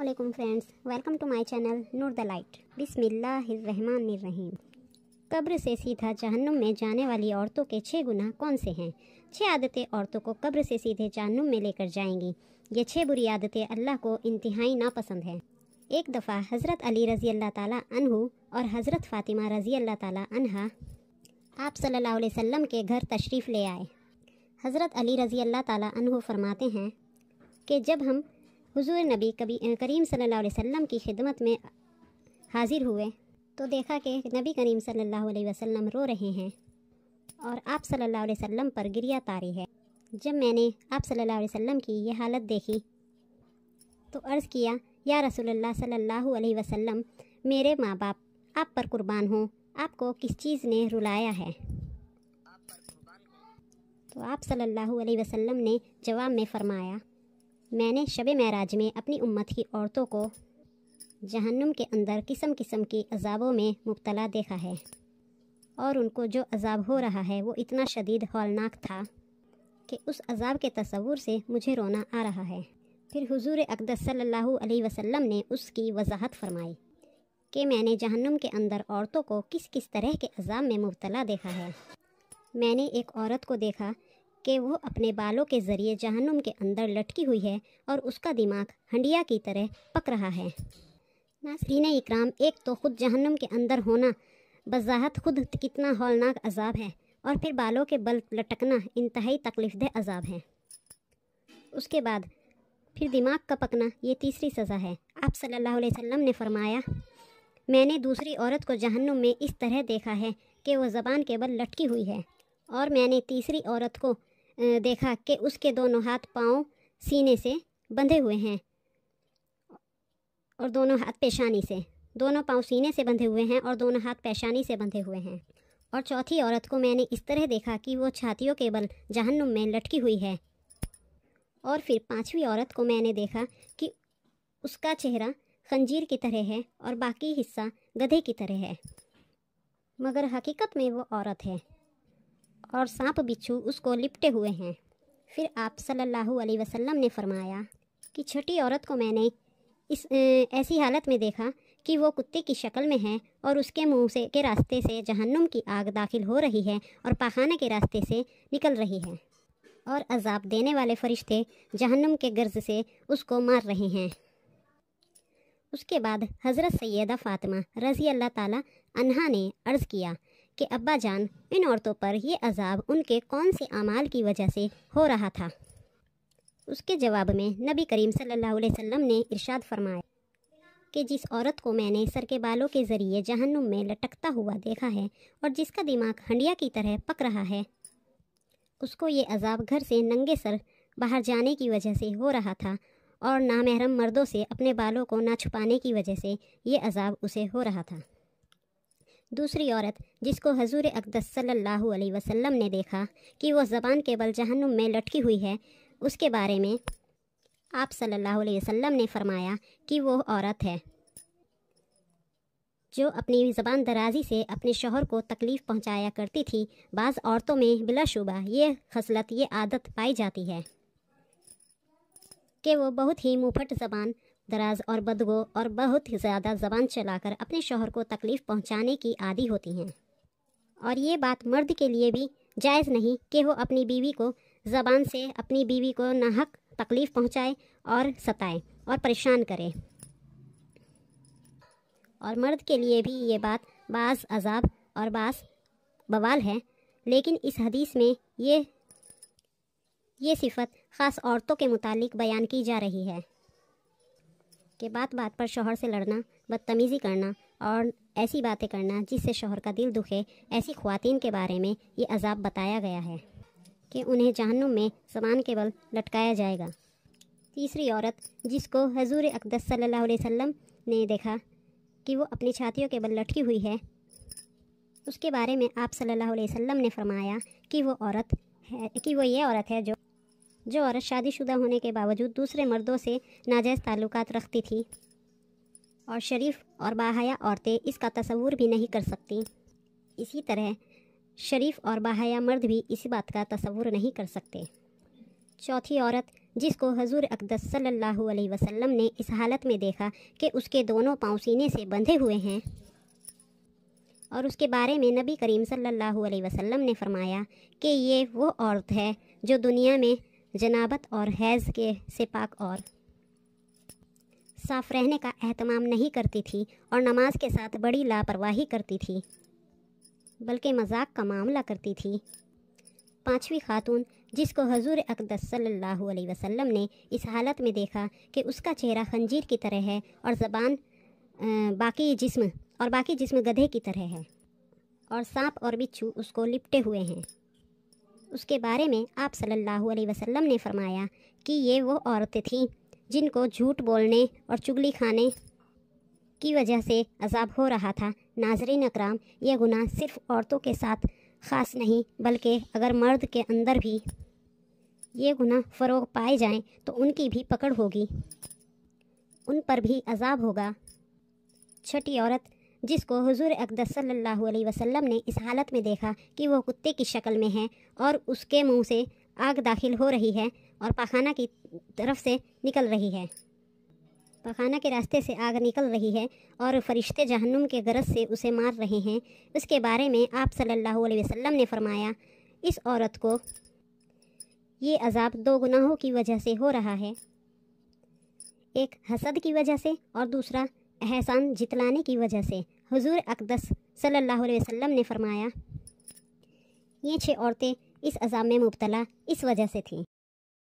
अस्सलामुअलैकुम friends, welcome to my channel Noor the light. बिस्मिल्लाहिर्रहमानिर्रहीम। कब्र से सीधा जहन्नुम में जाने वाली औरतों के 6 गुनाह कौन से हैं? 6 आदतें औरतों को कब्र से सीधे जहन्नुम में लेकर जाएंगी। ये 6 बुरी आदतें अल्लाह को इंतहाई नापसंद है। एक दफ़ा हज़रत अली रज़ी अल्लाह ताला अन्हु और हज़रत फ़ातिमा रज़ी अल्लाह ताला अन्हा आप सल्लल्लाहु अलैहि वसल्लम के घर तशरीफ़ ले आए। हज़रत अली रज़ी अल्लाह ताला अन्हु फरमाते हैं कि जब हम हुज़ूर नबी करीम सल्लल्लाहु अलैहि वसल्लम की खिदमत में हाज़िर हुए तो देखा कि नबी करीम सल्लल्लाहु अलैहि वसल्लम रो रहे हैं और आप सल्लल्लाहु अलैहि वसल्लम पर गिरिया तारी है। जब मैंने आप सल्लल्लाहु अलैहि वसल्लम की ये हालत देखी तो अर्ज़ किया, या रसूलल्लाह सल्लल्लाहु अलैहि वसल्लम, मेरे माँ बाप आप पर कुर्बान हों, आपको किस चीज़ ने रुलाया है? तो आप सल्लल्लाहु अलैहि वसल्लम ने जवाब में फ़रमाया, मैंने शब महराज में अपनी उम्मत की औरतों को जहन्नुम के अंदर किस्म किस्म की अज़ाबों में मुब्तला देखा है और उनको जो अज़ाब हो रहा है वो इतना शदीद हौलनाक था कि उस अज़ाब के तसव्वुर से मुझे रोना आ रहा है। फिर हुज़ूर अक़दस सल्लल्लाहु अलैहि वसल्लम ने उसकी वजाहत फरमाई कि मैंने जहन्नुम के अंदर औरतों को किस किस तरह के अज़ाब में मुब्तला देखा है। मैंने एक औरत को देखा कि वो अपने बालों के ज़रिए जहन्नुम के अंदर लटकी हुई है और उसका दिमाग हंडिया की तरह पक रहा है। नाज़रीन इकराम, एक तो ख़ुद जहन्नुम के अंदर होना बज़ाहत खुद कितना हौलनाक अज़ाब है और फिर बालों के बल लटकना इंतहाई तकलीफ़देह अज़ाब है। उसके बाद फिर दिमाग का पकना, ये तीसरी सज़ा है। आप सल्लल्लाहु अलैहि वसल्लम ने फ़रमाया, मैंने दूसरी औरत को जहन्नुम में इस तरह देखा है कि वो ज़बान के बल लटकी हुई है और मैंने तीसरी औरत को देखा कि उसके दोनों हाथ पाँव सीने से बंधे हुए हैं और दोनों हाथ पेशानी से, दोनों पाँव सीने से बंधे हुए हैं और दोनों हाथ पेशानी से बंधे हुए हैं। और चौथी औरत को मैंने इस तरह देखा कि वो छातियों के बल जहन्नुम में लटकी हुई है। और फिर पांचवी औरत को मैंने देखा कि उसका चेहरा खंजीर की तरह है और बाकी हिस्सा गधे की तरह है, मगर हकीकत में वो औरत है और सांप बिच्छू उसको लिपटे हुए हैं। फिर आप सल्लल्लाहु अलैहि वसल्लम ने फरमाया कि छठी औरत को मैंने ऐसी हालत में देखा कि वो कुत्ते की शक्ल में है और उसके मुंह से के रास्ते से जहन्नुम की आग दाखिल हो रही है और पाखाने के रास्ते से निकल रही है और अजाब देने वाले फरिश्ते जहन्नुम के गर्ज से उसको मार रहे हैं। उसके बाद हज़रत सैयदा फ़ातिमा रज़ी अल्लाह ताला अन्हा ने अर्ज़ किया कि अब्बा जान, इन औरतों पर ये अजाब उनके कौन से अमाल की वजह से हो रहा था? उसके जवाब में नबी करीम सल्लल्लाहु अलैहि वसल्लम ने इरशाद फरमाया कि जिस औरत को मैंने सर के बालों के ज़रिए जहन्नुम में लटकता हुआ देखा है और जिसका दिमाग हंडिया की तरह पक रहा है, उसको ये अजाब घर से नंगे सर बाहर जाने की वजह से हो रहा था और नामहरम मर्दों से अपने बालों को ना छुपाने की वजह से ये अजाब उसे हो रहा था। दूसरी औरत जिसको हज़ूर अक़दस सल्लल्लाहु अलैहि वसल्लम ने देखा कि वो ज़बान के बल जहन्नुम में लटकी हुई है, उसके बारे में आप सल्लल्लाहु अलैहि वसल्लम ने फरमाया कि वो औरत है जो अपनी ज़बान दराजी से अपने शौहर को तकलीफ़ पहुंचाया करती थी। बाज़ औरतों में बिलाशुबा ये खसलत, ये आदत पाई जाती है कि वो बहुत ही मुंहफट ज़बान दराज और बदगो और बहुत ज़्यादा ज़बान चलाकर अपने शौहर को तकलीफ़ पहुंचाने की आदी होती हैं। और ये बात मर्द के लिए भी जायज़ नहीं कि वो अपनी बीवी को ज़बान से अपनी बीवी को नाहक तकलीफ़ पहुंचाए और सताए और परेशान करे। और मर्द के लिए भी ये बात बाज़ अजाब और बाज़ बवाल है, लेकिन इस हदीस में ये सिफत ख़ास औरतों के मुतालिक बयान की जा रही है कि बात बात पर शौहर से लड़ना, बदतमीज़ी करना और ऐसी बातें करना जिससे शौहर का दिल दुखे, ऐसी ख़वातीन के बारे में ये अजाब बताया गया है कि उन्हें जहन्नुम में ज़बान के बल लटकाया जाएगा। तीसरी औरत जिसको हज़ूर अक़दस सल्लल्लाहु अलैहि वसल्लम ने देखा कि वो अपनी छातियों के बल लटकी हुई है, उसके बारे में आप सल्लल्लाहु अलैहि वसल्लम ने फरमाया कि वो ये औरत है जो औरत शादीशुदा होने के बावजूद दूसरे मर्दों से नाजायज़ ताल्लुकात रखती थी और शरीफ और बाहया औरतें इसका तसव्वुर भी नहीं कर सकती। इसी तरह शरीफ और बाहया मर्द भी इसी बात का तसव्वुर नहीं कर सकते। चौथी औरत جس کو حضور اقدس صلی اللہ علیہ وسلم نے اس حالت میں دیکھا کہ اس کے دونوں پاؤں سینے سے بندھے ہوئے ہیں، اور اس کے بارے میں نبی کریم صلی اللہ علیہ وسلم نے فرمایا کہ یہ وہ عورت ہے جو دنیا میں جنابت اور حیض کے سے پاک اور صاف رہنے کا اہتمام نہیں کرتی تھی اور نماز کے ساتھ بڑی لاپرواہی کرتی تھی، بلکہ مذاق کا معاملہ کرتی تھی۔ پانچویں خاتون جس کو حضور اقدس صلی اللہ علیہ وسلم نے اس حالت میں دیکھا کہ اس کا چہرہ خنجیر کی طرح ہے اور زبان باقی جسم گدھے کی طرح ہے، اور سانپ اور بچھو اس کو لپٹے ہوئے ہیں، اس کے بارے میں آپ صلی اللہ علیہ وسلم نے فرمایا کہ یہ وہ عورتیں تھیں جن کو جھوٹ بولنے اور چگلی کھانے کی وجہ سے عذاب ہو رہا تھا۔ ناظرین اکرام، یہ گناہ صرف عورتوں کے ساتھ خاص نہیں، بلکہ اگر مرد کے اندر بھی یہ گناہ فروغ پائے جائیں تو ان کی بھی پکڑ ہوگی، ان پر بھی عذاب ہوگا۔ چھٹی عورت جس کو حضور اقدس صلی اللہ علیہ وسلم نے اس حالت میں دیکھا کہ وہ کتے کی شکل میں ہے اور اس کے منہ سے آگ داخل ہو رہی ہے اور پاخانہ کی طرف سے نکل رہی ہے، پاخانہ کے راستے سے آگ نکل رہی ہے اور فرشتے جہنم کے گرز سے اسے مار رہے ہیں، اس کے بارے میں آپ صلی اللہ علیہ وسلم نے فرمایا اس عورت کو یہ عذاب دو گناہوں کی وجہ سے ہو رہا ہے، ایک حسد کی وجہ سے اور دوسرا احسان جتلانے کی وجہ سے۔ حضور اقدس صلی اللہ علیہ وسلم نے فرمایا یہ 6 عورتیں اس عذاب میں مبتلا اس وجہ سے تھیں۔